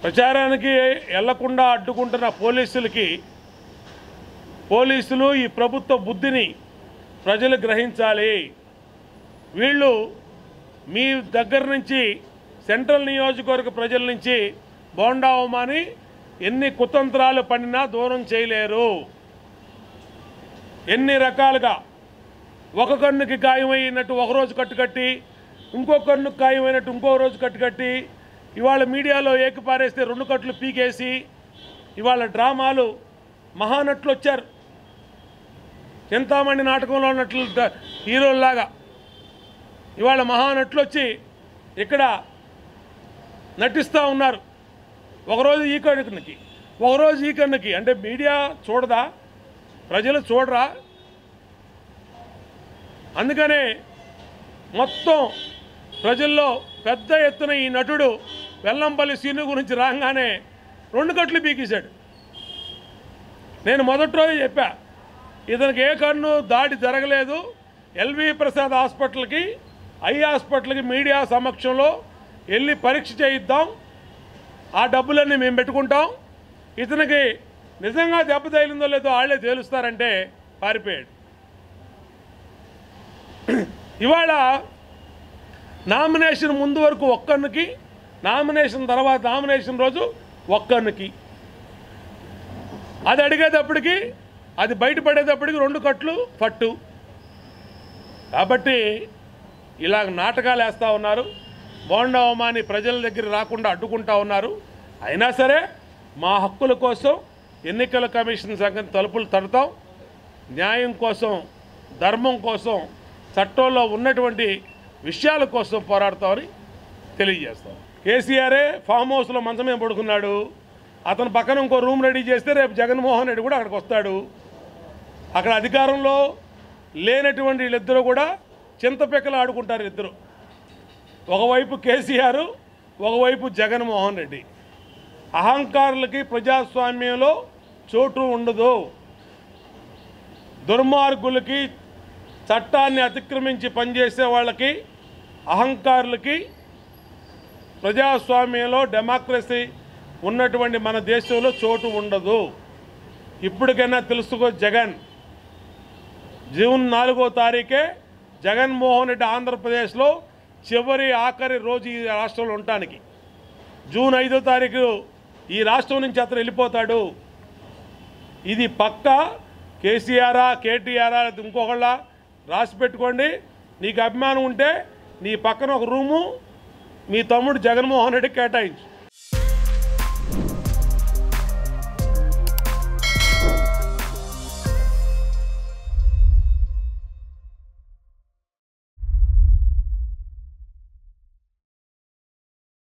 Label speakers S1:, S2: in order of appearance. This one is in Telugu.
S1: ప్రచారానికి వెళ్లకుండా అడ్డుకుంటున్న పోలీసులు ఈ ప్రభుత్వ బుద్ధిని ప్రజలు గ్రహించాలి. వీళ్ళు మీ దగ్గర నుంచి సెంట్రల్ నియోజకవర్గ ప్రజల నుంచి బోండా ఉమాని ఎన్ని కుతంత్రాలు పడినా దూరం చేయలేరు. ఎన్ని రకాలుగా ఒక కన్నుకి గాయమైనట్టు ఒకరోజు కట్టుకట్టి, ఇంకో కన్నుకి గాయమైనట్టు ఇంకో రోజు కట్టుకట్టి, ఇవాళ మీడియాలో ఏకిపారేస్తే 2 కట్లు పీకేసి ఇవాళ డ్రామాలు మహానటులు వచ్చారు. చింతామణి నాటకంలో ఉన్నట్లు హీరోల్లాగా ఇవాళ మహానటులు వచ్చి ఇక్కడ నటిస్తూ ఉన్నారు. ఒకరోజు ఈ కన్నుకి, ఒకరోజు ఈ కన్నుకి. అంటే మీడియా చూడదా? ప్రజలు చూడరా? అందుకనే మొత్తం ప్రజల్లో పెద్ద ఎత్తున ఈ నటుడు వెల్లంపల్లి సీను గురించి రాగానే 2 కట్లు పీకేశాడు. నేను మొదటి రోజు చెప్పా, ఇతనికి ఏ కన్ను దాడి జరగలేదు. ఎల్వి ప్రసాద్ హాస్పిటల్కి, ఐ హాస్పిటల్కి మీడియా సమక్షంలో వెళ్ళి పరీక్ష చేయిద్దాం, ఆ డబ్బులన్నీ మేము పెట్టుకుంటాం, ఇతనికి నిజంగా దెబ్బ తగిలిందో లేదో వాళ్ళే తేలుస్తారంటే పారిపోయాడు. ఇవాళ నామినేషన్ ముందు వరకు ఒక్కన్నుకి, నామినేషన్ తర్వాత నామినేషన్ రోజు ఒక్కన్నుకి. అది అడిగేటప్పటికి, అది బయటపడేటప్పటికి 2 కట్లు పట్టు. కాబట్టి ఇలా నాటకాలు వేస్తూ ఉన్నారు. బోండా ఉమాని ప్రజల దగ్గర రాకుండా అడ్డుకుంటూ ఉన్నారు. అయినా సరే మా హక్కుల కోసం ఎన్నికల కమిషన్ సంగతి తలుపులు తడతాం. న్యాయం కోసం, ధర్మం కోసం, చట్టంలో ఉన్నటువంటి విషయాల కోసం పోరాడతామని తెలియజేస్తాం. కేసీఆరే ఫామ్ హౌస్లో మంచమే పడుకున్నాడు. అతను పక్కన ఇంకో రూమ్ రెడీ చేస్తే రేపు జగన్మోహన్ రెడ్డి కూడా అక్కడికి వస్తాడు. అక్కడ అధికారంలో లేనటువంటి వీళ్ళిద్దరూ కూడా చింతపిక్కలు ఆడుకుంటారు. ఇద్దరు, ఒకవైపు కేసీఆర్, ఒకవైపు జగన్మోహన్ రెడ్డి. అహంకారులకి ప్రజాస్వామ్యంలో చోటు ఉండదు. దుర్మార్గులకి, చట్టాన్ని అతిక్రమించి పనిచేసే వాళ్ళకి, అహంకారులకి ప్రజాస్వామ్యంలో, డెమోక్రసీ ఉన్నటువంటి మన దేశంలో చోటు ఉండదు. ఇప్పటికైనా తెలుసుకో. జూన్ 4వ తారీఖే జగన్మోహన్ రెడ్డి ఆంధ్రప్రదేశ్లో ఆఖరి రోజు ఈ రాష్ట్రంలో ఉండటానికి. జూన్ 5వ తారీఖు ఈ రాష్ట్రం నుంచి అతను వెళ్ళిపోతాడు. ఇది పక్కా. కేసీఆరా, కేటీఆరా, ఇంకొకళ్ళ రాసి పెట్టుకోండి. నీకు అభిమానం ఉంటే నీ పక్కన ఒక రూము మీ తమ్ముడు జగన్మోహన్ రెడ్డికి కేటాయించు.